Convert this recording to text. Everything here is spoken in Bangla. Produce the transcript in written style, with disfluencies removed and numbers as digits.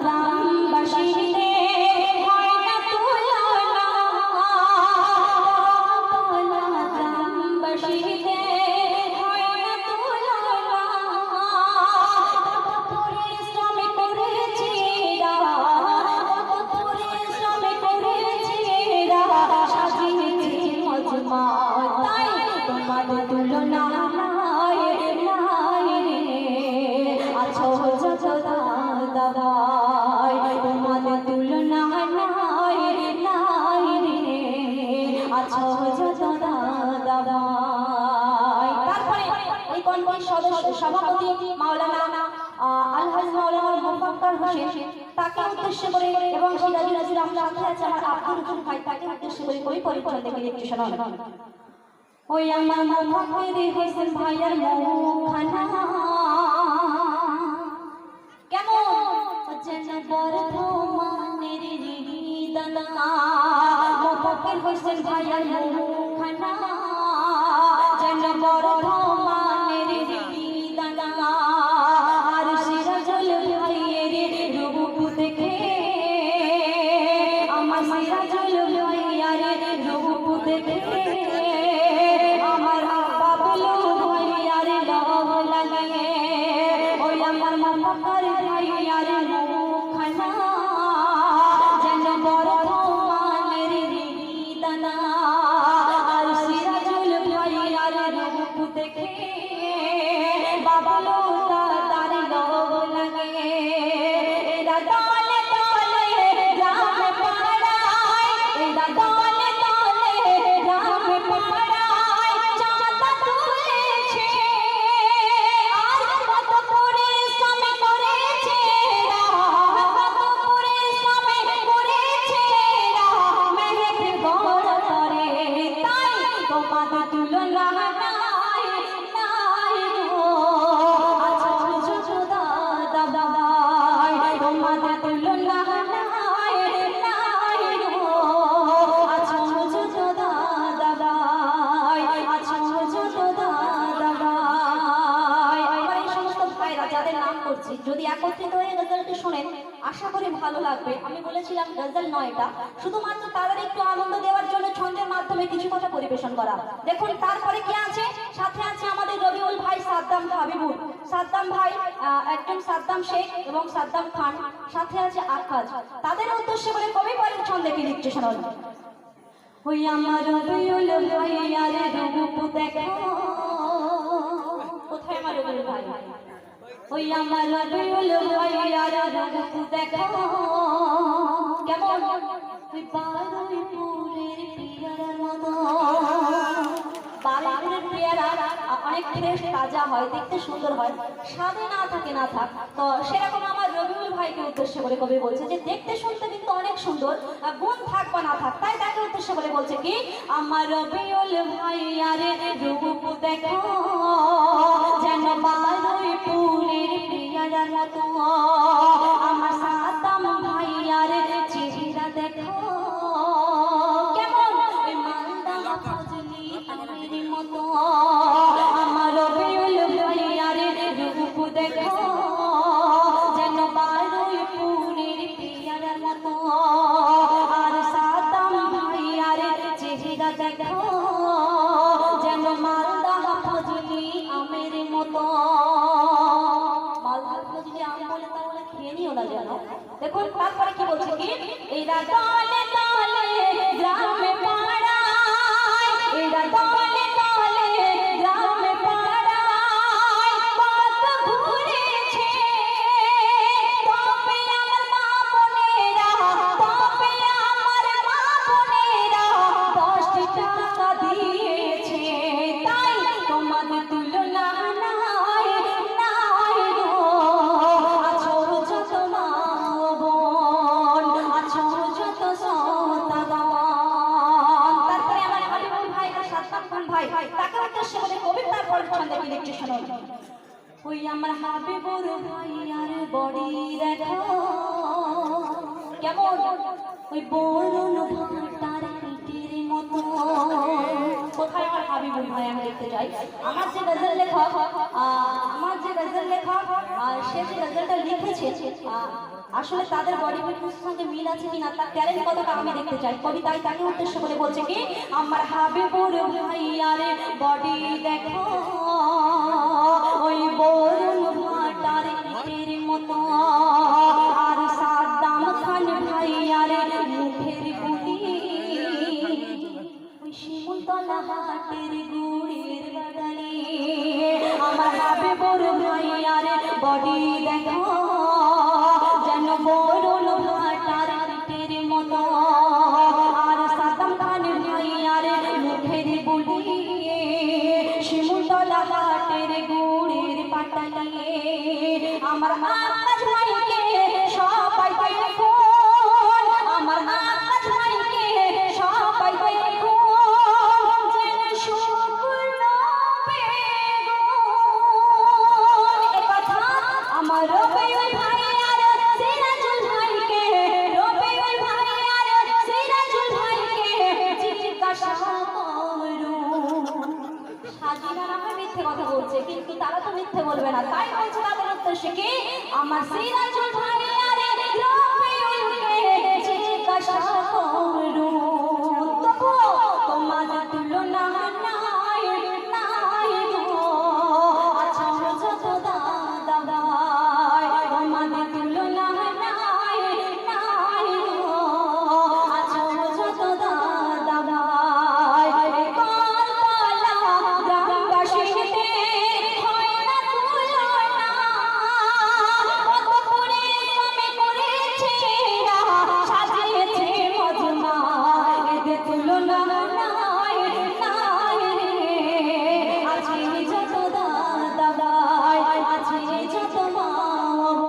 গ্রামবাসীদের হয় না তুলনা, গ্রামবাসীদের হয় না তুলনা। পরিশ্রম করেছি সাজিয়েছি মজমা, তাই তোমাদের তুলনা নাই নাই রে। আছো যত দাদাই তোমাদের তুলনা নাই নাই রে। আছো যত দাদাই। তারপরে এই কমিটির সভাপতি মাওলানা আলহাজ মাওলানা মুফাক্কার হোসেন, তাকে উদ্দেশ্য করে এবং সিরাজুল ইসলাম সাথে আছে আমার আব্দুল রহিম ভাই, তাকে উদ্দেশ্য করে কবি পরিচয় দেখে একটু শোনান। ওই আমার মুফাক্কির হোসেন ভাইয়ের মুখখানা কেমন যেন বর্ধমানের হৃদয়দানা। মুফাক্কির হোসেন ভাইয়ের মুখখানা যেন বর্ধমানের হৃদয়দানা। আর সিরাজুল ভাইয়ের রূপ দেখে আমার সিরাজুল ভাইয়ের রূপ দেখে আমার বাবলু ভাইয়ার লভ লাগে। ওই আমার মুফাক্কির ভাইয়ার মুখখানা যেন বর্ধমানের হৃদয়দানা। আর সিরাজুল ভাইয়ার রূপ দেখে বাবলু দাদার লভ লাগে। এরা দলে দলে গ্রাম পাড়ায়, এরা দলে দলে গ্রাম পাড়ায় চাঁদা তুলেছে। আর কত পরিশ্রম করেছে এরা, কত পরিশ্রম করেছে এরা মেহের গড় করে। তাই তোমাদের তুলনা নাই নাই গো। আছো যত দাদাই তোমাদের তুলনা নাই নাই গো। আছো যত দাদাই, আছো যত দাদাই। আমার এই সমস্ত ভাইরা যাদের নাম করছি, যদি একত্রিত হয়ে গজলটি শোনেন আশা করি ভালো লাগবে। আমি বলেছিলাম গজল নয়, এটা শুধুমাত্র তাদের একটু আনন্দ দেওয়ার জন্য ছন্দের মাধ্যমে কিছু কথা পরিবেশন করা। দেখুন তারপরে কি আছে, সাথে আছে আমাদের রবিউল ভাই, সাদ্দাম হাবিবুর, সাদ্দাম ভাই একজন সাদ্দাম শেখ এবং সাদ্দাম খান, সাথে আছে আকাশ। তাদের উদ্দেশ্য করে কবি পরের ছন্দে কি লিখছে শোনান। ওই আমার রবিউল ভাই আরে রূপ দেখো, কোথায় আমার রবিউল ভাই? ওই আমার রবিউল ভাই আরে রূপ দেখো কেমন ওই বারুইপুরের পিয়ারার মতো। বারুইপুরের পেয়ারা অনেক ফ্রেশ তাজা হয়, দেখতে সুন্দর হয়, স্বাদে না থাকে না থাক। তো সেরকম আমার রবিউল ভাইকে উদ্দেশ্য করে কবি বলছে যে দেখতে শুনতে কিন্তু অনেক সুন্দর, গুণ থাক বা না থাক, তাই তাকে উদ্দেশ্য করে বলছে কি আমার রবিউল ভাই আরে রূপ দেখো যেন বারুইপুরের পিয়ারার মতো। আমার সাদ্দাম ভাই আরে চেহারা দেখো কেমন ওই মালদা ফজলি আমের মতো। আমার রবিউল ভাই আরে রূপ দেখো যেন বারুইপুরের পিয়ারার মতো। আর সাদ্দাম ভাই আরে চেহারা দেখো যেন মালদা ফজলি আমের মতো। মালদা ফজলি আম বলে তাহলে খেয়ে নিও না যেন। দেখুন তারপরে কি বলছে কি এরা দলে দলে গ্রামে পাড়ায়, এরা দলে দলে গ্রামে পাড়ায় কত ঘুরেছে। তবে আমার মা বোনেরা, তবে আমার মা বোনেরা 10 টাকা দিয়েছে। তাই তোমাদের তুলনা নাই নাই গো। আছো যত মা বোন, আছো যত সন্তান। তারপরে আমার হাবিবুল ভাই সাদ্দাম খান ভাই, তাকে উদ্দেশ্য করে কবি তারপর ছন্দে কি লিখছে শোনান। ওই আমার হাবিবুর ভাই আর বড়ি দেখো কেমন ওই বরুণ ভাটার ইটের মতো। কোথায় আমার হাবিবুল ভাই আমি দেখতে চাই। আমার যে গজল লেখক সে যে গজলটা লিখেছে আসলে তাদের বডি ফিটনেসের সঙ্গে মিল আছে কিনা, তার ট্যালেন্ট কতটা আমি দেখতে চাই। কবি তাই তাকে উদ্দেশ্য করে বলছে কি, আমার হাবিবুর ভাই আরে বডি দেখো ওই বরুণ ভাটার ইটের মতো, আর সাদ্দাম খান ভাই আরে মুখের গুলি ওই শিমুলতলা হাটের গুড়ের বাগানে। আমার হাবিবুর ভাই আরে বডি দেখো যেন বরুণ ভাটার ইটের মতো, আর সাদ্দাম খান ভাই আরে মুখের গুলি শিমুলতলা হাটের গুড়ের পাটানে। আমার আকাশ ভাইকে সবাই দেখুন, আমার আকাশ ভাইকে সবাই দেখুন, যেন শুকনো বেগুন। একথা আমার রবিউল ভাই আর সিরাজুল ভাইকে, রবিউল ভাই আর সিরাজুল ভাইকে জিজ্ঞাসা করুন। হাজিরা মিথ্যে কথা বলছে, কিন্তু তারা তো মিথ্যে বলবে না, তাই বলছে তাদের উদ্দেশ্যে কি, আমার সিরাজ